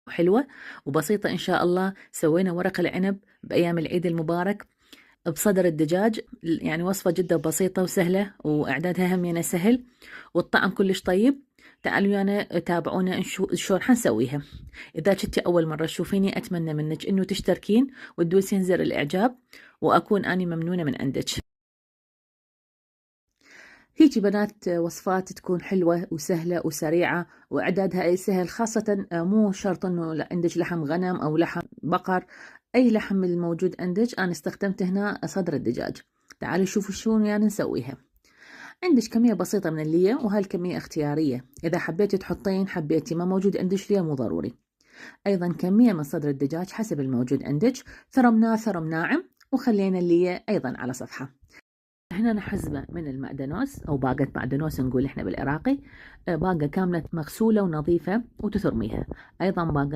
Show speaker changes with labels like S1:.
S1: حلوة وبسيطة إن شاء الله. سوينا ورق العنب بأيام العيد المبارك بصدر الدجاج، يعني وصفة جدا بسيطة وسهلة، وإعدادها هم سهل، والطعم كلش طيب. تعالوا يعني تابعونا شلون حنسويها. إذا كنتي أول مرة تشوفيني أتمنى منك إنه تشتركين وتدوسين زر الإعجاب، وأكون أني ممنونة من عندك. هيجي بنات وصفات تكون حلوة وسهلة وسريعة وإعدادها أي سهل، خاصة مو شرط إنه عندك لحم غنم أو لحم بقر، أي لحم الموجود عندك. أنا استخدمت هنا صدر الدجاج. تعالوا شوفوا شلون يعني نسويها. عندك كمية بسيطة من اللية، وهالكمية اختيارية، إذا حبيتي تحطين حبيتي، ما موجود عندك لية مو ضروري. أيضا كمية من صدر الدجاج حسب الموجود عندك، ثرمناه ثرم ناعم، وخلينا اللية أيضا على صفحة. هنا نحزمة من المعدنوس أو باقة معدنوس نقول إحنا بالعراقي، باقة كاملة مغسولة ونظيفة وتثرميها. أيضا باقة